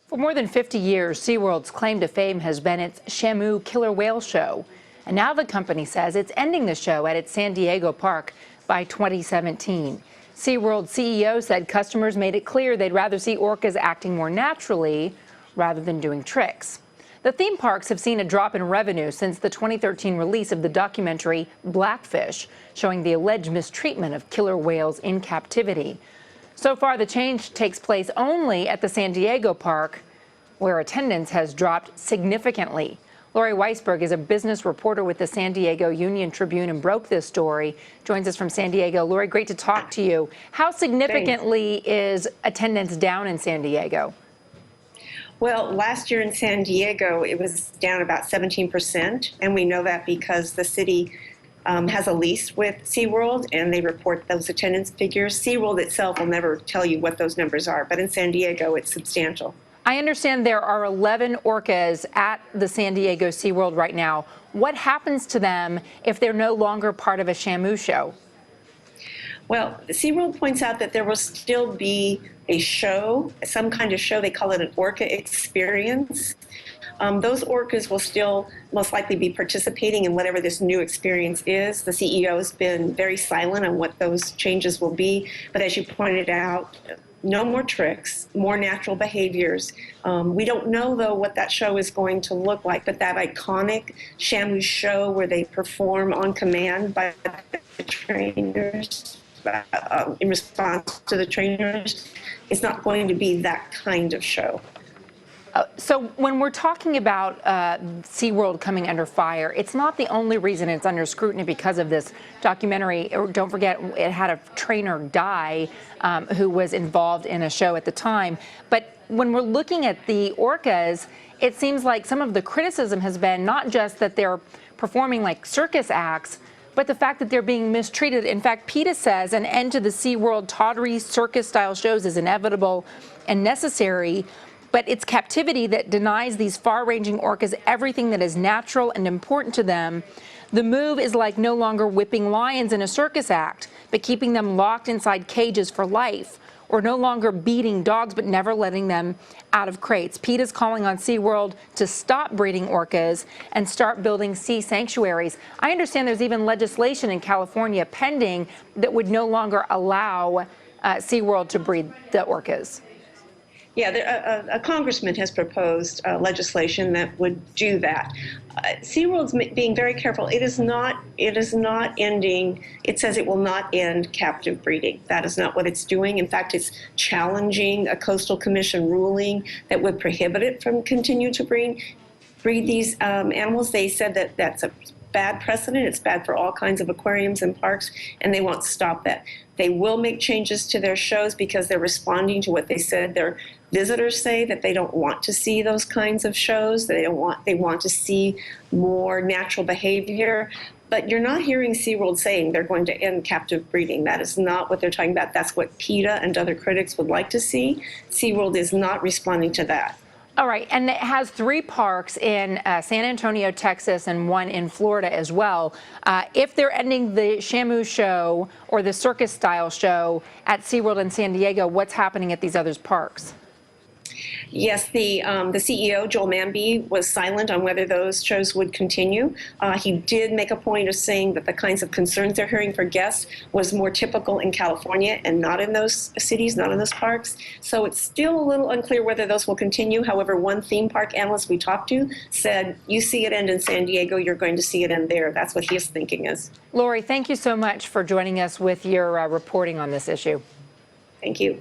For more than 50 years, SeaWorld's claim to fame has been its Shamu killer whale show. And now the company says it's ending the show at its San Diego park by 2017. SeaWorld CEO said customers made it clear they'd rather see orcas acting more naturally rather than doing tricks. The theme parks have seen a drop in revenue since the 2013 release of the documentary Blackfish, showing the alleged mistreatment of killer whales in captivity. So far, the change takes place only at the San Diego park, where attendance has dropped significantly. Lori Weisberg is a business reporter with the San Diego Union-Tribune and broke this story. Joins us from San Diego. Lori, great to talk to you. How significantly is attendance down in San Diego? Well, last year in San Diego, it was down about 17%, and we know that because the city has a lease with SeaWorld, and they report those attendance figures. SeaWorld itself will never tell you what those numbers are, but in San Diego, it's substantial. I understand there are 11 orcas at the San Diego SeaWorld right now. What happens to them if they're no longer part of a Shamu show? Well, SeaWorld points out that there will still be a show, some kind of show. They call it an orca experience. Those orcas will still most likely be participating in whatever this new experience is. The CEO has been very silent on what those changes will be. But as you pointed out, no more tricks, more natural behaviors. We don't know, though, what that show is going to look like, but that iconic Shamu show where they perform on command by the trainers, in response to the trainers, is not going to be that kind of show. So when we're talking about SeaWorld coming under fire, it's not the only reason it's under scrutiny because of this documentary. Don't forget, it had a trainer die who was involved in a show at the time. But when we're looking at the orcas, it seems like some of the criticism has been not just that they're performing like circus acts, but the fact that they're being mistreated. In fact, PETA says an end to the SeaWorld tawdry circus-style shows is inevitable and necessary. But it's captivity that denies these far-ranging orcas everything that is natural and important to them. The move is like no longer whipping lions in a circus act, but keeping them locked inside cages for life, or no longer beating dogs but never letting them out of crates. PETA's calling on SeaWorld to stop breeding orcas and start building sea sanctuaries. I understand there's even legislation in California pending that would no longer allow SeaWorld to breed the orcas. Yeah, a congressman has proposed legislation that would do that. SeaWorld's being very careful. It is not ending. It says it will not end captive breeding. That is not what it's doing. In fact, it's challenging a coastal commission ruling that would prohibit it from continuing to breed these animals. They said that that's a bad precedent. It's bad for all kinds of aquariums and parks, and they won't stop that. They will make changes to their shows because they're responding to what they said. Their visitors say that they don't want to see those kinds of shows. They want to see more natural behavior. But you're not hearing SeaWorld saying they're going to end captive breeding. That is not what they're talking about. That's what PETA and other critics would like to see. SeaWorld is not responding to that. All right, and it has 3 parks in San Antonio, Texas, and 1 in Florida as well. If they're ending the Shamu show or the circus-style show at SeaWorld in San Diego, what's happening at these other parks? Yes, the CEO, Joel Manby, was silent on whether those shows would continue. He did make a point of saying that the kinds of concerns they're hearing for guests was more typical in California and not in those cities, not in those parks. So it's still a little unclear whether those will continue. However, one theme park analyst we talked to said, you see it end in San Diego, you're going to see it end there. That's what his thinking is. Lori, thank you so much for joining us with your reporting on this issue. Thank you.